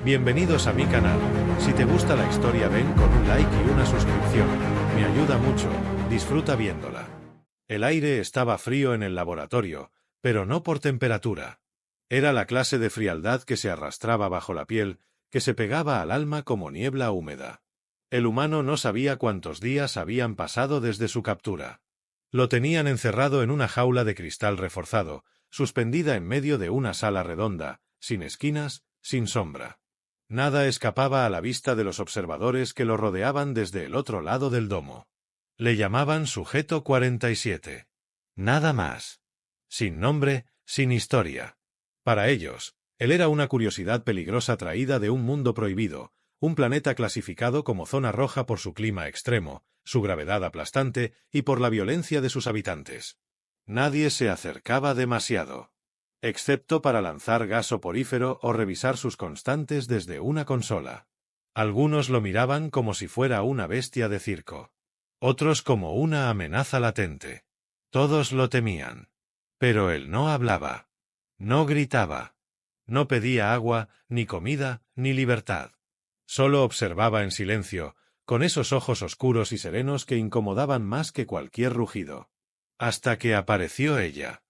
Bienvenidos a mi canal. Si te gusta la historia ven con un like y una suscripción. Me ayuda mucho, disfruta viéndola. El aire estaba frío en el laboratorio, pero no por temperatura. Era la clase de frialdad que se arrastraba bajo la piel, que se pegaba al alma como niebla húmeda. El humano no sabía cuántos días habían pasado desde su captura. Lo tenían encerrado en una jaula de cristal reforzado, suspendida en medio de una sala redonda, sin esquinas, sin sombra. Nada escapaba a la vista de los observadores que lo rodeaban desde el otro lado del domo. Le llamaban Sujeto 47. Nada más. Sin nombre, sin historia. Para ellos, él era una curiosidad peligrosa traída de un mundo prohibido, un planeta clasificado como zona roja por su clima extremo, su gravedad aplastante y por la violencia de sus habitantes. Nadie se acercaba demasiado, excepto para lanzar gas soporífero o revisar sus constantes desde una consola. Algunos lo miraban como si fuera una bestia de circo. Otros como una amenaza latente. Todos lo temían. Pero él no hablaba. No gritaba. No pedía agua, ni comida, ni libertad. Solo observaba en silencio, con esos ojos oscuros y serenos que incomodaban más que cualquier rugido. Hasta que apareció ella.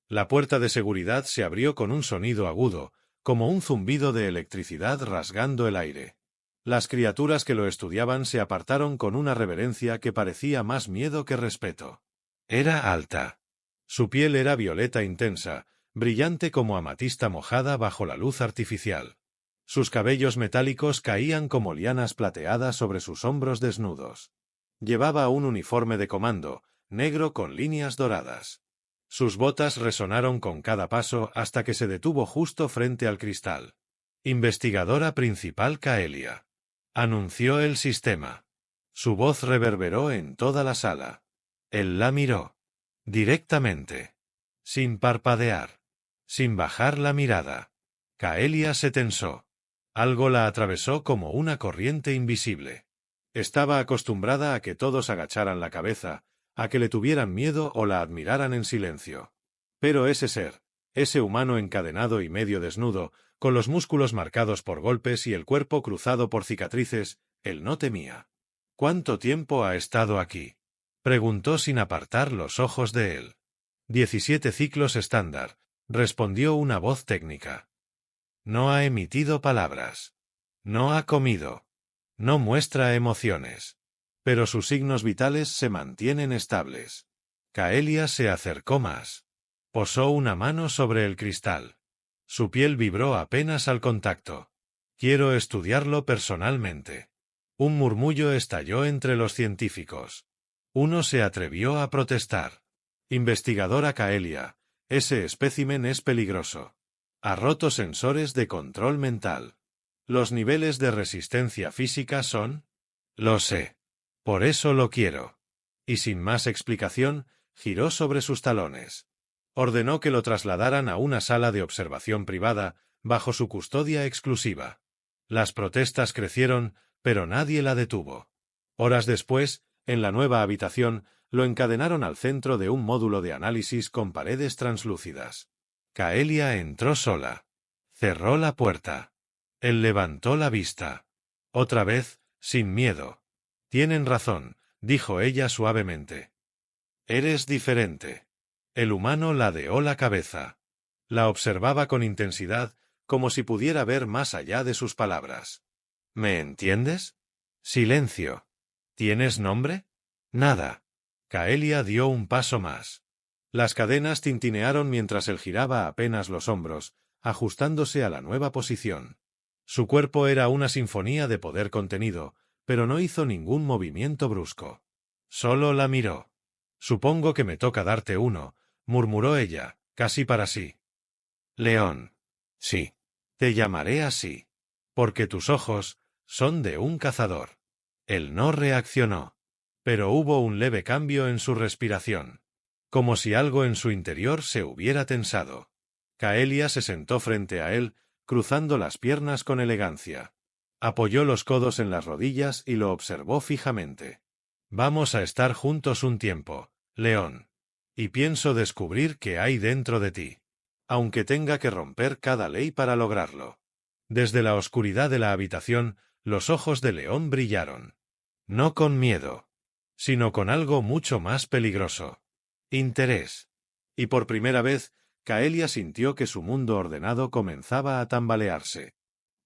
La puerta de seguridad se abrió con un sonido agudo, como un zumbido de electricidad rasgando el aire. Las criaturas que lo estudiaban se apartaron con una reverencia que parecía más miedo que respeto. Era alta. Su piel era violeta intensa, brillante como amatista mojada bajo la luz artificial. Sus cabellos metálicos caían como lianas plateadas sobre sus hombros desnudos. Llevaba un uniforme de comando, negro con líneas doradas. Sus botas resonaron con cada paso hasta que se detuvo justo frente al cristal. Investigadora principal Kaelia. Anunció el sistema. Su voz reverberó en toda la sala. Él la miró. Directamente. Sin parpadear. Sin bajar la mirada. Kaelia se tensó. Algo la atravesó como una corriente invisible. Estaba acostumbrada a que todos agacharan la cabeza, a que le tuvieran miedo o la admiraran en silencio. Pero ese ser, ese humano encadenado y medio desnudo, con los músculos marcados por golpes y el cuerpo cruzado por cicatrices, él no temía. ¿Cuánto tiempo ha estado aquí?, preguntó sin apartar los ojos de él. 17 ciclos estándar, respondió una voz técnica. No ha emitido palabras. No ha comido. No muestra emociones. Pero sus signos vitales se mantienen estables. Kaelia se acercó más. Posó una mano sobre el cristal. Su piel vibró apenas al contacto. Quiero estudiarlo personalmente. Un murmullo estalló entre los científicos. Uno se atrevió a protestar. Investigadora Kaelia, ese espécimen es peligroso. Ha roto sensores de control mental. ¿Los niveles de resistencia física son? Lo sé. Por eso lo quiero. Y sin más explicación, giró sobre sus talones. Ordenó que lo trasladaran a una sala de observación privada, bajo su custodia exclusiva. Las protestas crecieron, pero nadie la detuvo. Horas después, en la nueva habitación, lo encadenaron al centro de un módulo de análisis con paredes translúcidas. Kaelia entró sola. Cerró la puerta. Él levantó la vista. Otra vez, sin miedo. Tienen razón, dijo ella suavemente. Eres diferente. El humano ladeó la cabeza. La observaba con intensidad, como si pudiera ver más allá de sus palabras. ¿Me entiendes? Silencio. ¿Tienes nombre? Nada. Kaelia dio un paso más. Las cadenas tintinearon mientras él giraba apenas los hombros, ajustándose a la nueva posición. Su cuerpo era una sinfonía de poder contenido, pero no hizo ningún movimiento brusco. Solo la miró. Supongo que me toca darte uno, murmuró ella, casi para sí. León. Sí. Te llamaré así. Porque tus ojos son de un cazador. Él no reaccionó. Pero hubo un leve cambio en su respiración. Como si algo en su interior se hubiera tensado. Kaelia se sentó frente a él, cruzando las piernas con elegancia. Apoyó los codos en las rodillas y lo observó fijamente. Vamos a estar juntos un tiempo, León. Y pienso descubrir qué hay dentro de ti. Aunque tenga que romper cada ley para lograrlo. Desde la oscuridad de la habitación, los ojos de León brillaron. No con miedo, sino con algo mucho más peligroso. Interés. Y por primera vez, Kaelia sintió que su mundo ordenado comenzaba a tambalearse.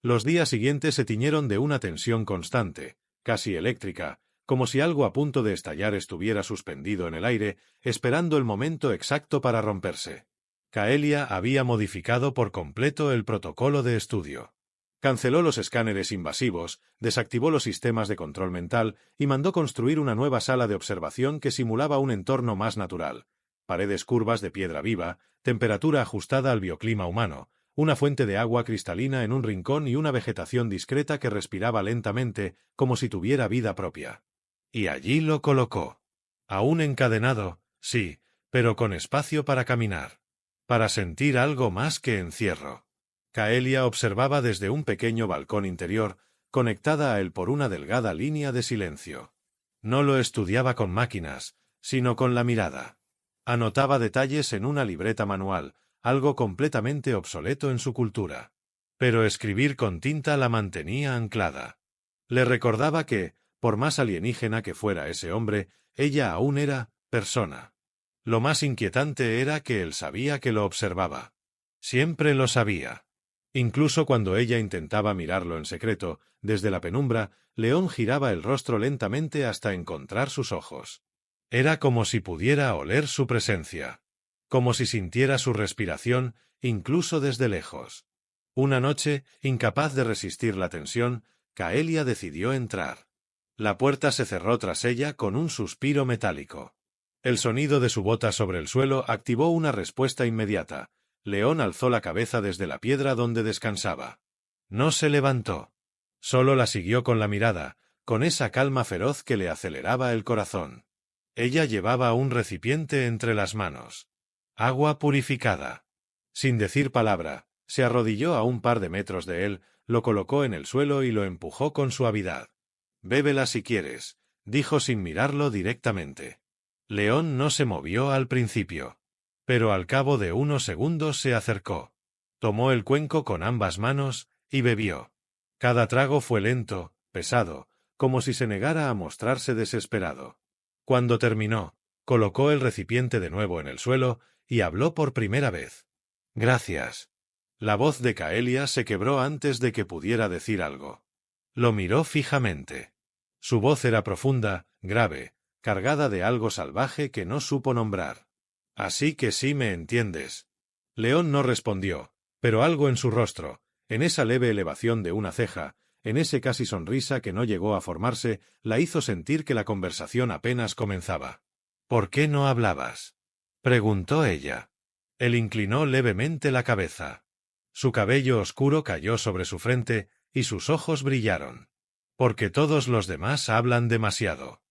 Los días siguientes se tiñeron de una tensión constante, casi eléctrica, como si algo a punto de estallar estuviera suspendido en el aire, esperando el momento exacto para romperse. Kaelia había modificado por completo el protocolo de estudio. Canceló los escáneres invasivos, desactivó los sistemas de control mental y mandó construir una nueva sala de observación que simulaba un entorno más natural. Paredes curvas de piedra viva, temperatura ajustada al bioclima humano, una fuente de agua cristalina en un rincón y una vegetación discreta que respiraba lentamente, como si tuviera vida propia. Y allí lo colocó. Aún encadenado, sí, pero con espacio para caminar. Para sentir algo más que encierro. Kaelia observaba desde un pequeño balcón interior, conectada a él por una delgada línea de silencio. No lo estudiaba con máquinas, sino con la mirada. Anotaba detalles en una libreta manual, algo completamente obsoleto en su cultura. Pero escribir con tinta la mantenía anclada. Le recordaba que, por más alienígena que fuera ese hombre, ella aún era persona. Lo más inquietante era que él sabía que lo observaba. Siempre lo sabía. Incluso cuando ella intentaba mirarlo en secreto, desde la penumbra, León giraba el rostro lentamente hasta encontrar sus ojos. Era como si pudiera oler su presencia. Como si sintiera su respiración, incluso desde lejos. Una noche, incapaz de resistir la tensión, Kaelia decidió entrar. La puerta se cerró tras ella con un suspiro metálico. El sonido de su bota sobre el suelo activó una respuesta inmediata. León alzó la cabeza desde la piedra donde descansaba. No se levantó. Solo la siguió con la mirada, con esa calma feroz que le aceleraba el corazón. Ella llevaba un recipiente entre las manos. Agua purificada. Sin decir palabra, se arrodilló a un par de metros de él, lo colocó en el suelo y lo empujó con suavidad. «Bébela si quieres», dijo sin mirarlo directamente. León no se movió al principio. Pero al cabo de unos segundos se acercó. Tomó el cuenco con ambas manos y bebió. Cada trago fue lento, pesado, como si se negara a mostrarse desesperado. Cuando terminó, colocó el recipiente de nuevo en el suelo y habló por primera vez. «Gracias». La voz de Kaelia se quebró antes de que pudiera decir algo. Lo miró fijamente. Su voz era profunda, grave, cargada de algo salvaje que no supo nombrar. «Así que sí me entiendes». León no respondió, pero algo en su rostro, en esa leve elevación de una ceja, en ese casi sonrisa que no llegó a formarse, la hizo sentir que la conversación apenas comenzaba. «¿Por qué no hablabas?», preguntó ella. Él inclinó levemente la cabeza. Su cabello oscuro cayó sobre su frente y sus ojos brillaron. «Porque todos los demás hablan demasiado.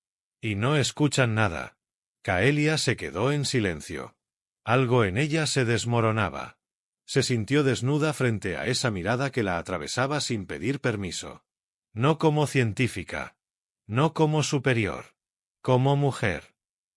Y no escuchan nada». Kaelia se quedó en silencio. Algo en ella se desmoronaba. Se sintió desnuda frente a esa mirada que la atravesaba sin pedir permiso. No como científica. No como superior. Como mujer.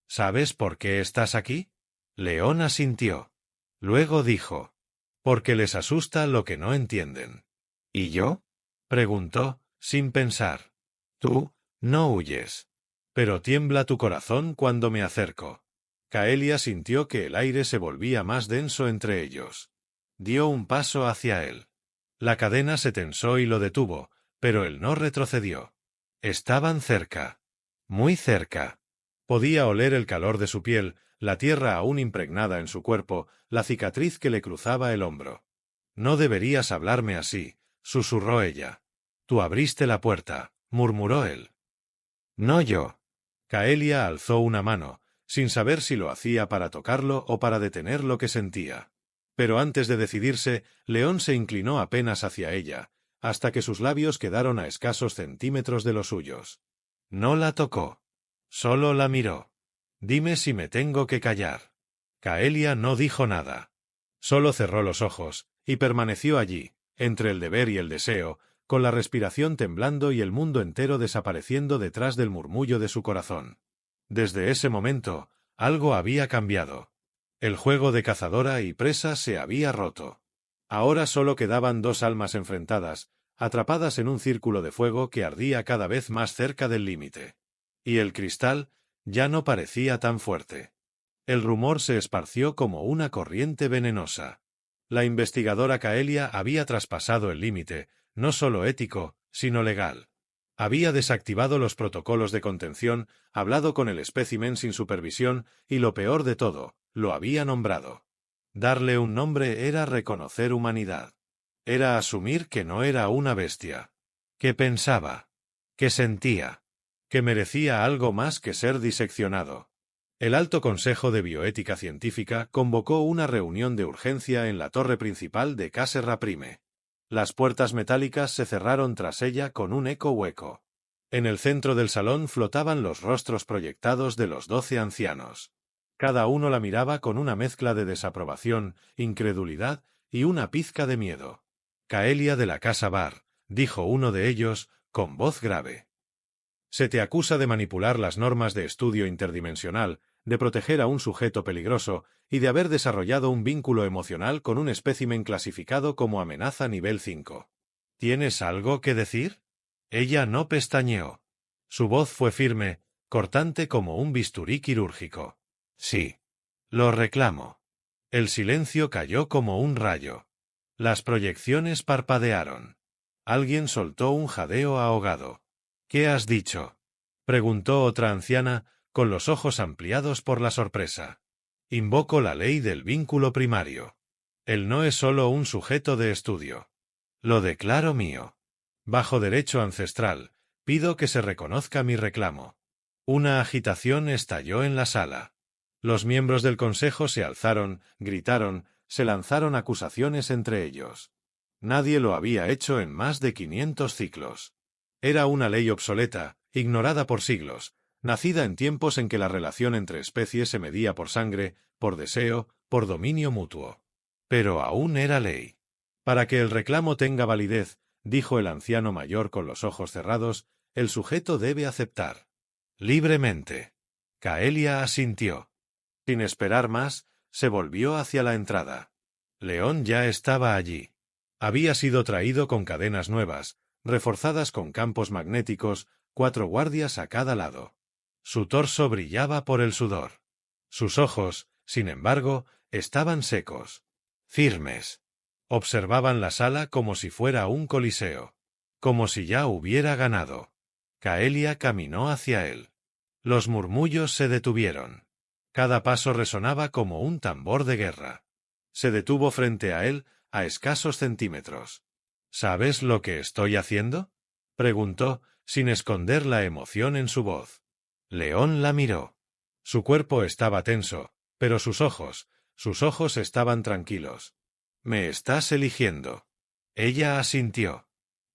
«¿Sabes por qué estás aquí?». León asintió. Luego dijo. «Porque les asusta lo que no entienden». «¿Y yo?», preguntó, sin pensar. «Tú no huyes. Pero tiembla tu corazón cuando me acerco». Kaelia sintió que el aire se volvía más denso entre ellos. Dio un paso hacia él. La cadena se tensó y lo detuvo, pero él no retrocedió. Estaban cerca. Muy cerca. Podía oler el calor de su piel, la tierra aún impregnada en su cuerpo, la cicatriz que le cruzaba el hombro. «No deberías hablarme así», susurró ella. «Tú abriste la puerta», murmuró él. «No yo». Kaelia alzó una mano, sin saber si lo hacía para tocarlo o para detener lo que sentía. Pero antes de decidirse, León se inclinó apenas hacia ella, hasta que sus labios quedaron a escasos centímetros de los suyos. No la tocó. Solo la miró. «Dime si me tengo que callar». Kaelia no dijo nada. Solo cerró los ojos, y permaneció allí, entre el deber y el deseo, con la respiración temblando y el mundo entero desapareciendo detrás del murmullo de su corazón. Desde ese momento, algo había cambiado. El juego de cazadora y presa se había roto. Ahora solo quedaban dos almas enfrentadas, atrapadas en un círculo de fuego que ardía cada vez más cerca del límite. Y el cristal ya no parecía tan fuerte. El rumor se esparció como una corriente venenosa. La investigadora Kaelia había traspasado el límite, no solo ético, sino legal. Había desactivado los protocolos de contención, hablado con el espécimen sin supervisión y, lo peor de todo, lo había nombrado. Darle un nombre era reconocer humanidad. Era asumir que no era una bestia. Que pensaba. Que sentía. Que merecía algo más que ser diseccionado. El Alto Consejo de Bioética Científica convocó una reunión de urgencia en la torre principal de Caserra Prime. Las puertas metálicas se cerraron tras ella con un eco hueco. En el centro del salón flotaban los rostros proyectados de los 12 ancianos. Cada uno la miraba con una mezcla de desaprobación, incredulidad y una pizca de miedo. Kaelia de la Casa Bar, dijo uno de ellos, con voz grave. Se te acusa de manipular las normas de estudio interdimensional, de proteger a un sujeto peligroso y de haber desarrollado un vínculo emocional con un espécimen clasificado como amenaza nivel 5. ¿Tienes algo que decir? Ella no pestañeó. Su voz fue firme, cortante como un bisturí quirúrgico. Sí. Lo reclamo. El silencio cayó como un rayo. Las proyecciones parpadearon. Alguien soltó un jadeo ahogado. ¿Qué has dicho?, preguntó otra anciana, con los ojos ampliados por la sorpresa. Invoco la ley del vínculo primario. Él no es solo un sujeto de estudio. Lo declaro mío. Bajo derecho ancestral, pido que se reconozca mi reclamo. Una agitación estalló en la sala. Los miembros del consejo se alzaron, gritaron, se lanzaron acusaciones entre ellos. Nadie lo había hecho en más de 500 ciclos. Era una ley obsoleta, ignorada por siglos, nacida en tiempos en que la relación entre especies se medía por sangre, por deseo, por dominio mutuo. Pero aún era ley. Para que el reclamo tenga validez, dijo el anciano mayor con los ojos cerrados, el sujeto debe aceptar. Libremente. Kaelia asintió. Sin esperar más, se volvió hacia la entrada. León ya estaba allí. Había sido traído con cadenas nuevas, reforzadas con campos magnéticos, 4 guardias a cada lado. Su torso brillaba por el sudor. Sus ojos, sin embargo, estaban secos. Firmes. Observaban la sala como si fuera un coliseo. Como si ya hubiera ganado. Kaelia caminó hacia él. Los murmullos se detuvieron. Cada paso resonaba como un tambor de guerra. Se detuvo frente a él, a escasos centímetros. ¿Sabes lo que estoy haciendo?, preguntó, sin esconder la emoción en su voz. León la miró. Su cuerpo estaba tenso, pero sus ojos estaban tranquilos. «Me estás eligiendo». Ella asintió.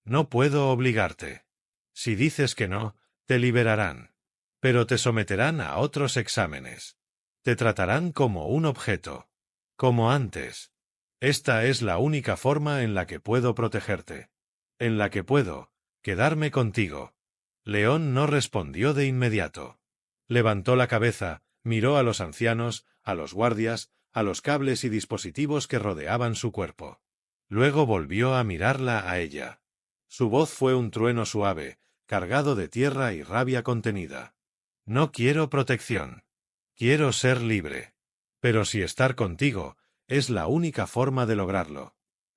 «No puedo obligarte. Si dices que no, te liberarán. Pero te someterán a otros exámenes. Te tratarán como un objeto. Como antes. Esta es la única forma en la que puedo protegerte. En la que puedo quedarme contigo». León no respondió de inmediato. Levantó la cabeza, miró a los ancianos, a los guardias, a los cables y dispositivos que rodeaban su cuerpo. Luego volvió a mirarla a ella. Su voz fue un trueno suave, cargado de tierra y rabia contenida. «No quiero protección. Quiero ser libre. Pero si estar contigo es la única forma de lograrlo,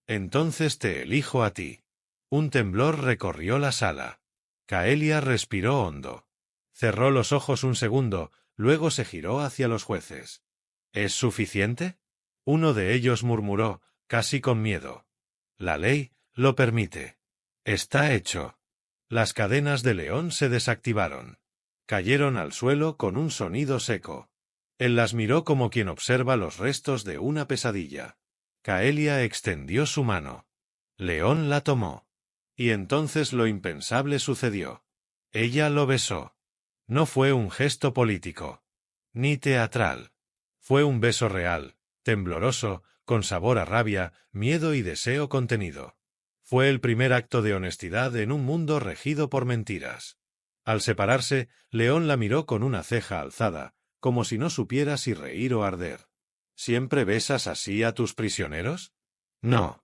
entonces te elijo a ti». Un temblor recorrió la sala. Kaelia respiró hondo. Cerró los ojos un segundo, luego se giró hacia los jueces. ¿Es suficiente?, uno de ellos murmuró, casi con miedo. La ley lo permite. Está hecho. Las cadenas de León se desactivaron. Cayeron al suelo con un sonido seco. Él las miró como quien observa los restos de una pesadilla. Kaelia extendió su mano. León la tomó. Y entonces lo impensable sucedió. Ella lo besó. No fue un gesto político, ni teatral. Fue un beso real, tembloroso, con sabor a rabia, miedo y deseo contenido. Fue el primer acto de honestidad en un mundo regido por mentiras. Al separarse, León la miró con una ceja alzada, como si no supiera si reír o arder. ¿Siempre besas así a tus prisioneros? No.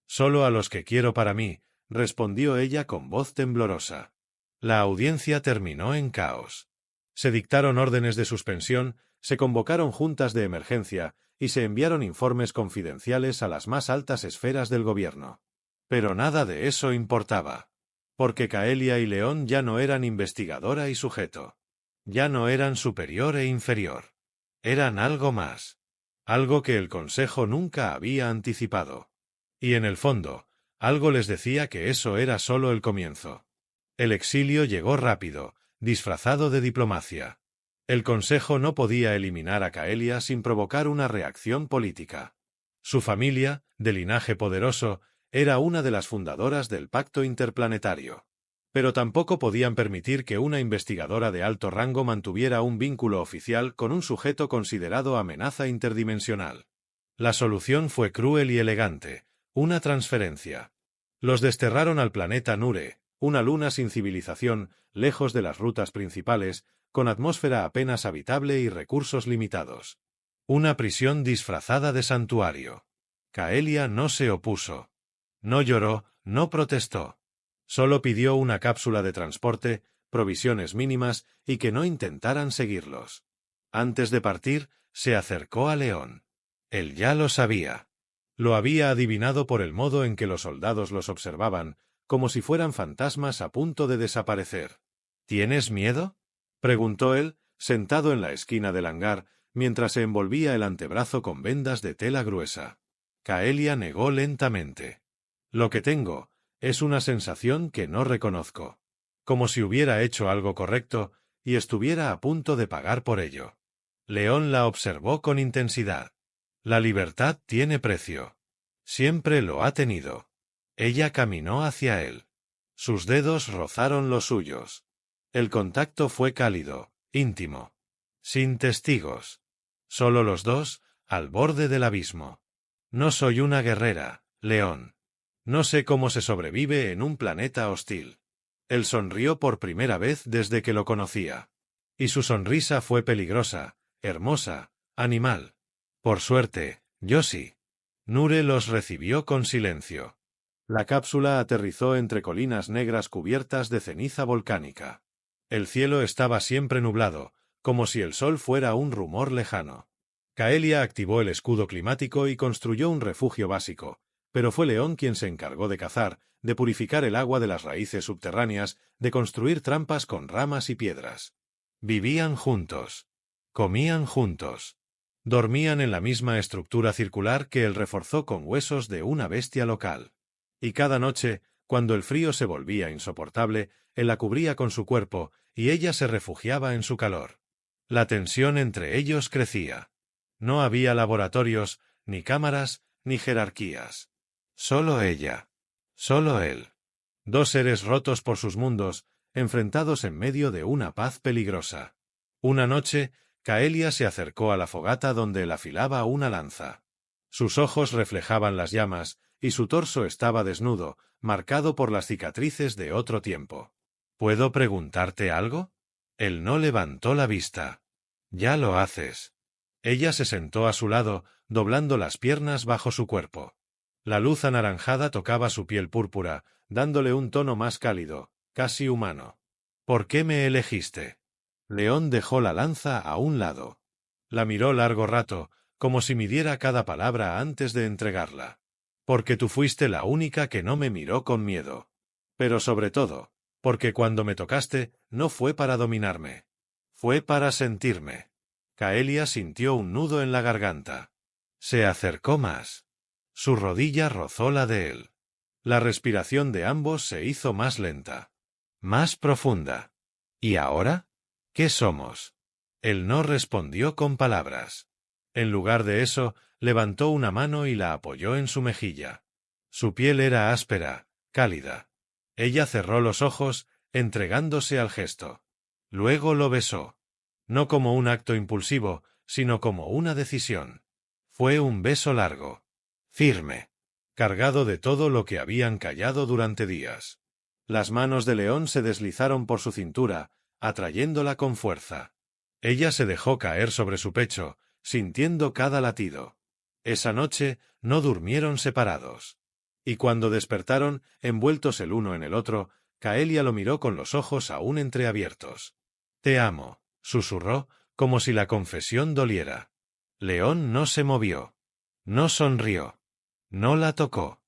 Solo a los que quiero para mí, respondió ella con voz temblorosa. La audiencia terminó en caos. Se dictaron órdenes de suspensión, se convocaron juntas de emergencia y se enviaron informes confidenciales a las más altas esferas del gobierno. Pero nada de eso importaba. Porque Caelia y León ya no eran investigadora y sujeto. Ya no eran superior e inferior. Eran algo más. Algo que el Consejo nunca había anticipado. Y en el fondo, algo les decía que eso era solo el comienzo. El exilio llegó rápido, disfrazado de diplomacia. El Consejo no podía eliminar a Caelia sin provocar una reacción política. Su familia, de linaje poderoso, era una de las fundadoras del Pacto Interplanetario. Pero tampoco podían permitir que una investigadora de alto rango mantuviera un vínculo oficial con un sujeto considerado amenaza interdimensional. La solución fue cruel y elegante, una transferencia. Los desterraron al planeta Nure, una luna sin civilización, lejos de las rutas principales, con atmósfera apenas habitable y recursos limitados. Una prisión disfrazada de santuario. Caelia no se opuso. No lloró, no protestó. Solo pidió una cápsula de transporte, provisiones mínimas y que no intentaran seguirlos. Antes de partir, se acercó a León. Él ya lo sabía. Lo había adivinado por el modo en que los soldados los observaban, como si fueran fantasmas a punto de desaparecer. ¿Tienes miedo?, preguntó él, sentado en la esquina del hangar, mientras se envolvía el antebrazo con vendas de tela gruesa. Caelia negó lentamente. Lo que tengo es una sensación que no reconozco. Como si hubiera hecho algo correcto y estuviera a punto de pagar por ello. León la observó con intensidad. La libertad tiene precio. Siempre lo ha tenido. Ella caminó hacia él. Sus dedos rozaron los suyos. El contacto fue cálido, íntimo. Sin testigos. Solo los dos, al borde del abismo. No soy una guerrera, León. No sé cómo se sobrevive en un planeta hostil. Él sonrió por primera vez desde que lo conocía. Y su sonrisa fue peligrosa, hermosa, animal. Por suerte, yo sí. Nure los recibió con silencio. La cápsula aterrizó entre colinas negras cubiertas de ceniza volcánica. El cielo estaba siempre nublado, como si el sol fuera un rumor lejano. Caelia activó el escudo climático y construyó un refugio básico, pero fue León quien se encargó de cazar, de purificar el agua de las raíces subterráneas, de construir trampas con ramas y piedras. Vivían juntos. Comían juntos. Dormían en la misma estructura circular que él reforzó con huesos de una bestia local. Y cada noche, cuando el frío se volvía insoportable, él la cubría con su cuerpo y ella se refugiaba en su calor. La tensión entre ellos crecía. No había laboratorios, ni cámaras, ni jerarquías. Solo ella. Solo él. Dos seres rotos por sus mundos, enfrentados en medio de una paz peligrosa. Una noche, Caelia se acercó a la fogata donde él afilaba una lanza. Sus ojos reflejaban las llamas, y su torso estaba desnudo, marcado por las cicatrices de otro tiempo. ¿Puedo preguntarte algo? Él no levantó la vista. Ya lo haces. Ella se sentó a su lado, doblando las piernas bajo su cuerpo. La luz anaranjada tocaba su piel púrpura, dándole un tono más cálido, casi humano. ¿Por qué me elegiste? León dejó la lanza a un lado. La miró largo rato, como si midiera cada palabra antes de entregarla. Porque tú fuiste la única que no me miró con miedo. Pero sobre todo, porque cuando me tocaste, no fue para dominarme. Fue para sentirme. Caelia sintió un nudo en la garganta. Se acercó más. Su rodilla rozó la de él. La respiración de ambos se hizo más lenta. Más profunda. ¿Y ahora? ¿Qué somos? Él no respondió con palabras. En lugar de eso, levantó una mano y la apoyó en su mejilla. Su piel era áspera, cálida. Ella cerró los ojos, entregándose al gesto. Luego lo besó. No como un acto impulsivo, sino como una decisión. Fue un beso largo. Firme. Cargado de todo lo que habían callado durante días. Las manos de León se deslizaron por su cintura, atrayéndola con fuerza. Ella se dejó caer sobre su pecho, sintiendo cada latido. Esa noche no durmieron separados. Y cuando despertaron, envueltos el uno en el otro, Caelia lo miró con los ojos aún entreabiertos. «Te amo», susurró, como si la confesión doliera. León no se movió. No sonrió. No la tocó.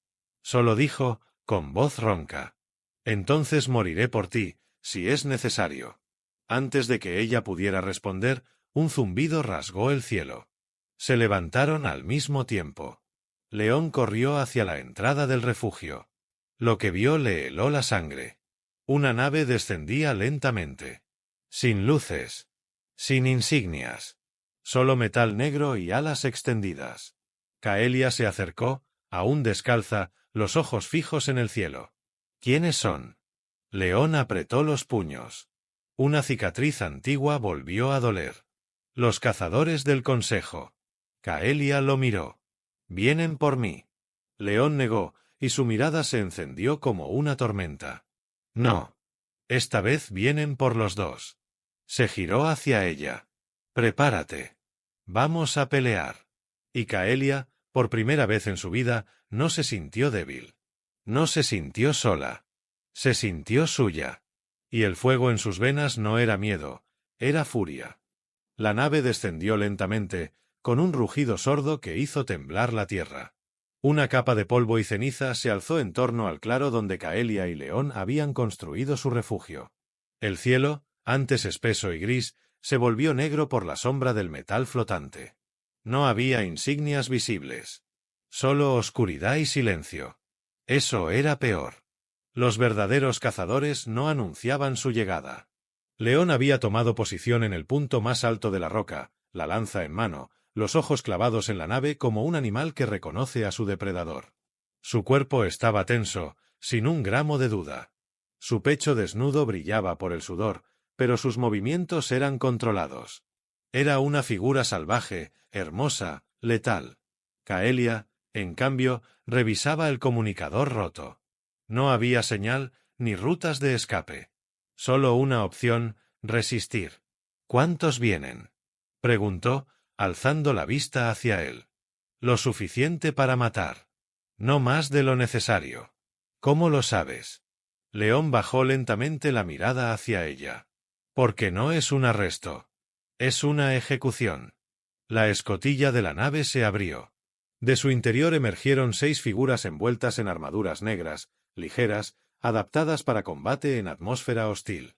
Solo dijo, con voz ronca: «Entonces moriré por ti, si es necesario». Antes de que ella pudiera responder, un zumbido rasgó el cielo. Se levantaron al mismo tiempo. León corrió hacia la entrada del refugio. Lo que vio le heló la sangre. Una nave descendía lentamente. Sin luces. Sin insignias. Solo metal negro y alas extendidas. Caelia se acercó, aún descalza, los ojos fijos en el cielo. «¿Quiénes son?» León apretó los puños. Una cicatriz antigua volvió a doler. «Los cazadores del consejo». Caelia lo miró. «Vienen por mí». León negó, y su mirada se encendió como una tormenta. «No. Esta vez vienen por los dos». Se giró hacia ella. «Prepárate. Vamos a pelear». Y Caelia, por primera vez en su vida, no se sintió débil. No se sintió sola. Se sintió suya. Y el fuego en sus venas no era miedo, era furia. La nave descendió lentamente, con un rugido sordo que hizo temblar la tierra. Una capa de polvo y ceniza se alzó en torno al claro donde Caelia y León habían construido su refugio. El cielo, antes espeso y gris, se volvió negro por la sombra del metal flotante. No había insignias visibles. Solo oscuridad y silencio. Eso era peor. Los verdaderos cazadores no anunciaban su llegada. León había tomado posición en el punto más alto de la roca, la lanza en mano, los ojos clavados en la nave como un animal que reconoce a su depredador. Su cuerpo estaba tenso, sin un gramo de duda. Su pecho desnudo brillaba por el sudor, pero sus movimientos eran controlados. Era una figura salvaje, hermosa, letal. Caelia, en cambio, revisaba el comunicador roto. No había señal ni rutas de escape. Solo una opción: resistir. «¿Cuántos vienen?», preguntó, alzando la vista hacia él. «Lo suficiente para matar. No más de lo necesario». «¿Cómo lo sabes?». León bajó lentamente la mirada hacia ella. «Porque no es un arresto. Es una ejecución». La escotilla de la nave se abrió. De su interior emergieron 6 figuras envueltas en armaduras negras, ligeras, adaptadas para combate en atmósfera hostil.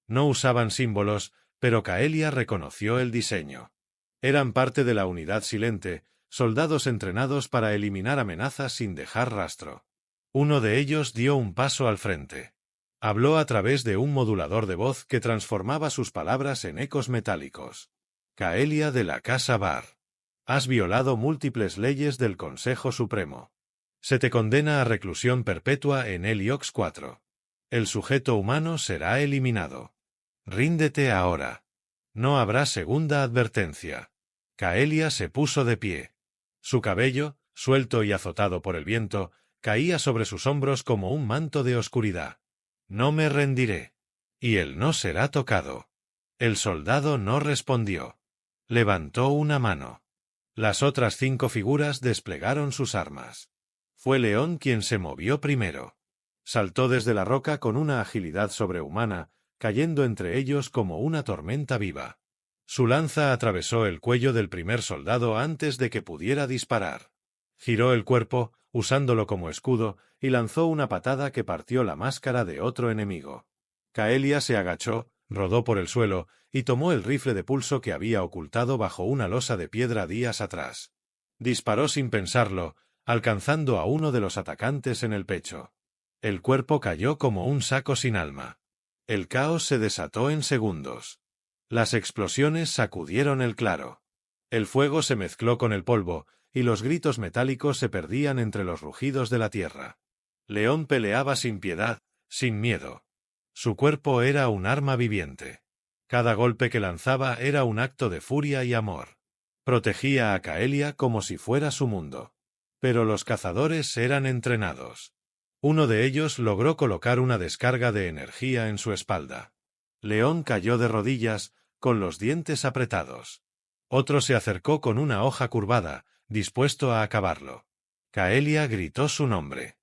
No usaban símbolos, pero Caelia reconoció el diseño. Eran parte de la unidad silente, soldados entrenados para eliminar amenazas sin dejar rastro. Uno de ellos dio un paso al frente. Habló a través de un modulador de voz que transformaba sus palabras en ecos metálicos. «Caelia de la Casa Bar. Has violado múltiples leyes del Consejo Supremo. Se te condena a reclusión perpetua en Heliox 4. El sujeto humano será eliminado. Ríndete ahora. No habrá segunda advertencia». Caelia se puso de pie. Su cabello, suelto y azotado por el viento, caía sobre sus hombros como un manto de oscuridad. «No me rendiré». Y él no será tocado. El soldado no respondió. Levantó una mano. Las otras 5 figuras desplegaron sus armas. Fue León quien se movió primero. Saltó desde la roca con una agilidad sobrehumana, cayendo entre ellos como una tormenta viva. Su lanza atravesó el cuello del primer soldado antes de que pudiera disparar. Giró el cuerpo, usándolo como escudo, y lanzó una patada que partió la máscara de otro enemigo. Caelia se agachó, rodó por el suelo, y tomó el rifle de pulso que había ocultado bajo una losa de piedra días atrás. Disparó sin pensarlo, alcanzando a uno de los atacantes en el pecho. El cuerpo cayó como un saco sin alma. El caos se desató en segundos. Las explosiones sacudieron el claro. El fuego se mezcló con el polvo, y los gritos metálicos se perdían entre los rugidos de la tierra. León peleaba sin piedad, sin miedo. Su cuerpo era un arma viviente. Cada golpe que lanzaba era un acto de furia y amor. Protegía a Caelia como si fuera su mundo. Pero los cazadores eran entrenados. Uno de ellos logró colocar una descarga de energía en su espalda. León cayó de rodillas, con los dientes apretados. Otro se acercó con una hoja curvada, dispuesto a acabarlo. Caelia gritó su nombre.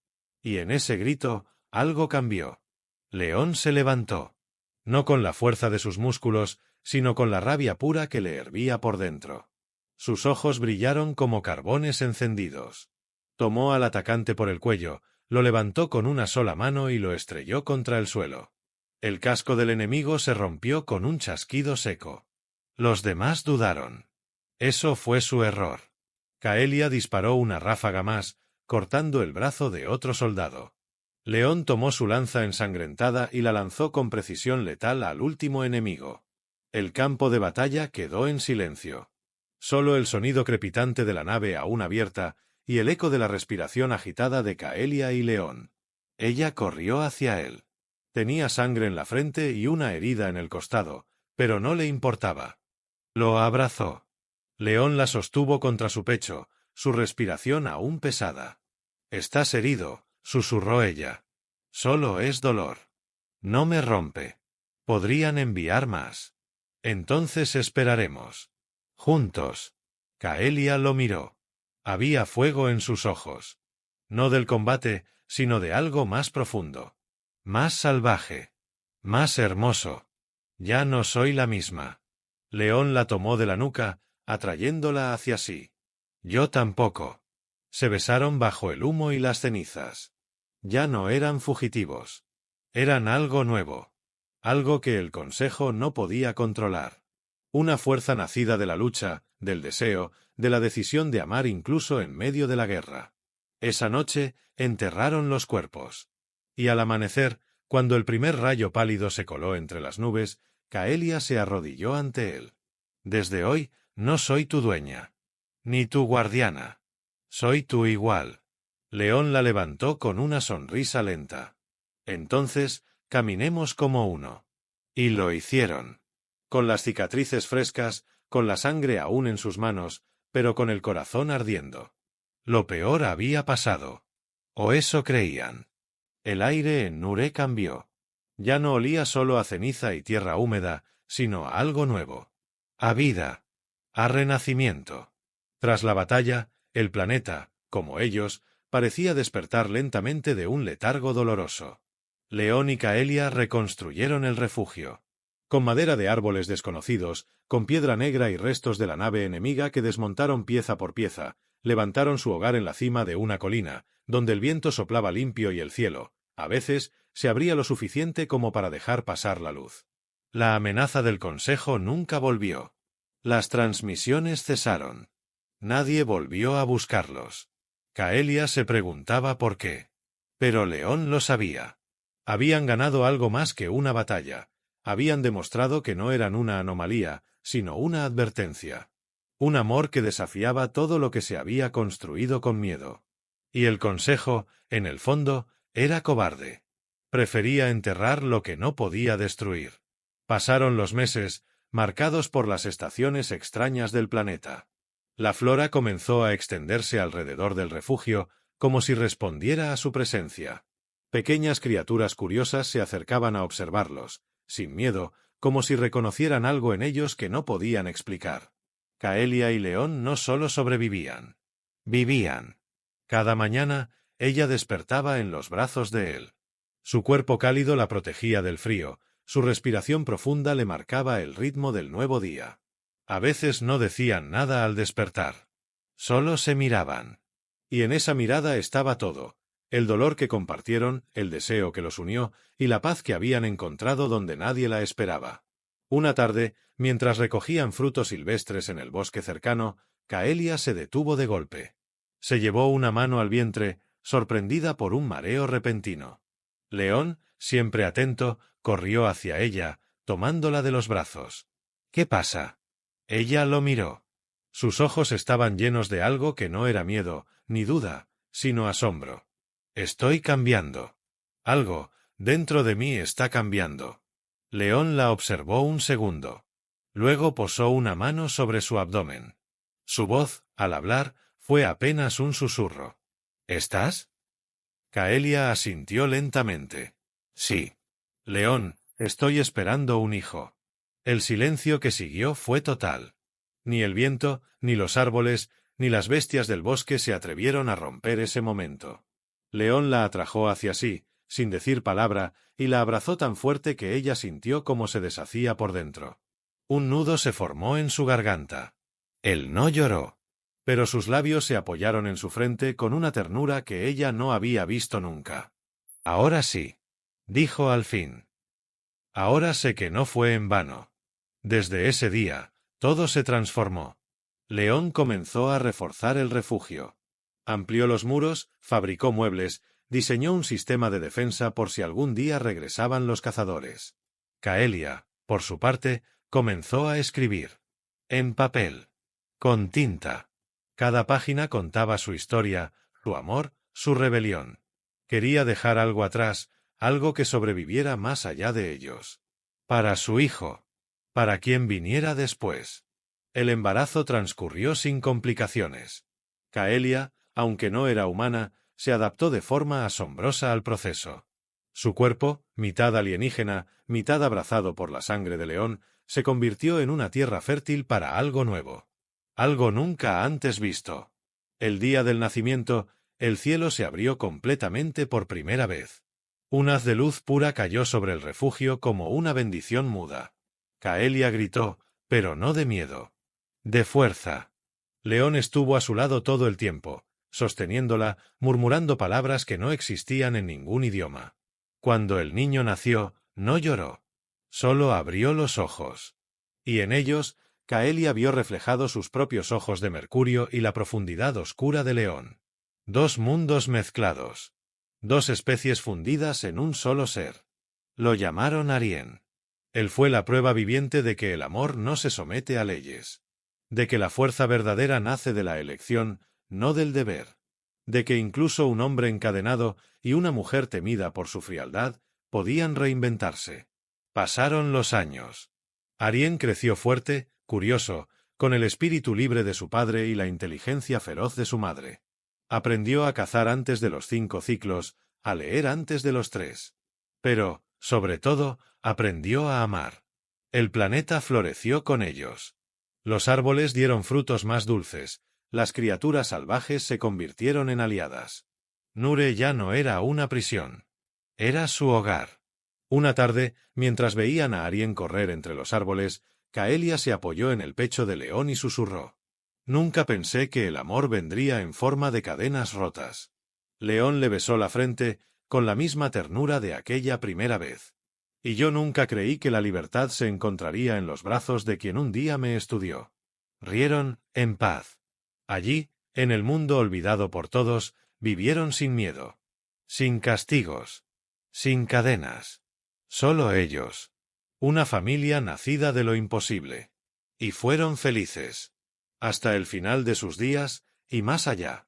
Y en ese grito, algo cambió. León se levantó. No con la fuerza de sus músculos, sino con la rabia pura que le hervía por dentro. Sus ojos brillaron como carbones encendidos. Tomó al atacante por el cuello, lo levantó con una sola mano y lo estrelló contra el suelo. El casco del enemigo se rompió con un chasquido seco. Los demás dudaron. Eso fue su error. Caelia disparó una ráfaga más, cortando el brazo de otro soldado. León tomó su lanza ensangrentada y la lanzó con precisión letal al último enemigo. El campo de batalla quedó en silencio. Solo el sonido crepitante de la nave aún abierta y el eco de la respiración agitada de Caelia y León. Ella corrió hacia él. Tenía sangre en la frente y una herida en el costado, pero no le importaba. Lo abrazó. León la sostuvo contra su pecho, su respiración aún pesada. «Estás herido», susurró ella. «Solo es dolor. No me rompe. Podrían enviar más. Entonces esperaremos. Juntos». Caelia lo miró. Había fuego en sus ojos. No del combate, sino de algo más profundo. Más salvaje. Más hermoso. Ya no soy la misma. León la tomó de la nuca, atrayéndola hacia sí. Yo tampoco. Se besaron bajo el humo y las cenizas. Ya no eran fugitivos. Eran algo nuevo. Algo que el Consejo no podía controlar. Una fuerza nacida de la lucha, del deseo, de la decisión de amar incluso en medio de la guerra. Esa noche enterraron los cuerpos. Y al amanecer, cuando el primer rayo pálido se coló entre las nubes, Caelia se arrodilló ante él. «Desde hoy no soy tu dueña. Ni tu guardiana. Soy tu igual». León la levantó con una sonrisa lenta. «Entonces, caminemos como uno». Y lo hicieron. Con las cicatrices frescas, con la sangre aún en sus manos, pero con el corazón ardiendo. Lo peor había pasado. O eso creían. El aire en Nure cambió. Ya no olía solo a ceniza y tierra húmeda, sino a algo nuevo. A vida. A renacimiento. Tras la batalla, el planeta, como ellos, parecía despertar lentamente de un letargo doloroso. León y Caelia reconstruyeron el refugio. Con madera de árboles desconocidos, con piedra negra y restos de la nave enemiga que desmontaron pieza por pieza, levantaron su hogar en la cima de una colina, donde el viento soplaba limpio y el cielo, a veces, se abría lo suficiente como para dejar pasar la luz. La amenaza del Consejo nunca volvió. Las transmisiones cesaron. Nadie volvió a buscarlos. Caelia se preguntaba por qué. Pero León lo sabía. Habían ganado algo más que una batalla. Habían demostrado que no eran una anomalía, sino una advertencia. Un amor que desafiaba todo lo que se había construido con miedo. Y el Consejo, en el fondo, era cobarde. Prefería enterrar lo que no podía destruir. Pasaron los meses, marcados por las estaciones extrañas del planeta. La flora comenzó a extenderse alrededor del refugio, como si respondiera a su presencia. Pequeñas criaturas curiosas se acercaban a observarlos, sin miedo, como si reconocieran algo en ellos que no podían explicar. Caelia y León no solo sobrevivían. Vivían. Cada mañana, ella despertaba en los brazos de él. Su cuerpo cálido la protegía del frío, su respiración profunda le marcaba el ritmo del nuevo día. A veces no decían nada al despertar. Solo se miraban. Y en esa mirada estaba todo. El dolor que compartieron, el deseo que los unió, y la paz que habían encontrado donde nadie la esperaba. Una tarde, mientras recogían frutos silvestres en el bosque cercano, Caelia se detuvo de golpe. Se llevó una mano al vientre, sorprendida por un mareo repentino. León, siempre atento, corrió hacia ella, tomándola de los brazos. «¿Qué pasa?» Ella lo miró. Sus ojos estaban llenos de algo que no era miedo, ni duda, sino asombro. «Estoy cambiando. Algo, dentro de mí está cambiando». León la observó un segundo. Luego posó una mano sobre su abdomen. Su voz, al hablar, fue apenas un susurro. «¿Estás?» Caelia asintió lentamente. «Sí. León, estoy esperando un hijo». El silencio que siguió fue total. Ni el viento, ni los árboles, ni las bestias del bosque se atrevieron a romper ese momento. León la atrajo hacia sí, sin decir palabra, y la abrazó tan fuerte que ella sintió cómo se deshacía por dentro. Un nudo se formó en su garganta. Él no lloró, pero sus labios se apoyaron en su frente con una ternura que ella no había visto nunca. Ahora sí, dijo al fin. Ahora sé que no fue en vano. Desde ese día, todo se transformó. León comenzó a reforzar el refugio. Amplió los muros, fabricó muebles, diseñó un sistema de defensa por si algún día regresaban los cazadores. Caelia, por su parte, comenzó a escribir. En papel. Con tinta. Cada página contaba su historia, su amor, su rebelión. Quería dejar algo atrás, algo que sobreviviera más allá de ellos. Para su hijo. Para quien viniera después. El embarazo transcurrió sin complicaciones. Caelia, aunque no era humana, se adaptó de forma asombrosa al proceso. Su cuerpo, mitad alienígena, mitad abrazado por la sangre de León, se convirtió en una tierra fértil para algo nuevo. Algo nunca antes visto. El día del nacimiento, el cielo se abrió completamente por primera vez. Un haz de luz pura cayó sobre el refugio como una bendición muda. Caelia gritó, pero no de miedo. De fuerza. León estuvo a su lado todo el tiempo, sosteniéndola, murmurando palabras que no existían en ningún idioma. Cuando el niño nació, no lloró. Solo abrió los ojos. Y en ellos, Caelia vio reflejados sus propios ojos de mercurio y la profundidad oscura de León. Dos mundos mezclados. Dos especies fundidas en un solo ser. Lo llamaron Arien. Él fue la prueba viviente de que el amor no se somete a leyes. De que la fuerza verdadera nace de la elección, no del deber. De que incluso un hombre encadenado y una mujer temida por su frialdad podían reinventarse. Pasaron los años. Arien creció fuerte, curioso, con el espíritu libre de su padre y la inteligencia feroz de su madre. Aprendió a cazar antes de los 5 ciclos, a leer antes de los 3. Pero, sobre todo, aprendió a amar. El planeta floreció con ellos. Los árboles dieron frutos más dulces, las criaturas salvajes se convirtieron en aliadas. Nure ya no era una prisión. Era su hogar. Una tarde, mientras veían a Arien correr entre los árboles, Caelia se apoyó en el pecho de León y susurró. Nunca pensé que el amor vendría en forma de cadenas rotas. León le besó la frente, con la misma ternura de aquella primera vez. Y yo nunca creí que la libertad se encontraría en los brazos de quien un día me estudió. Rieron, en paz. Allí, en el mundo olvidado por todos, vivieron sin miedo. Sin castigos. Sin cadenas. Solo ellos. Una familia nacida de lo imposible. Y fueron felices. Hasta el final de sus días, y más allá.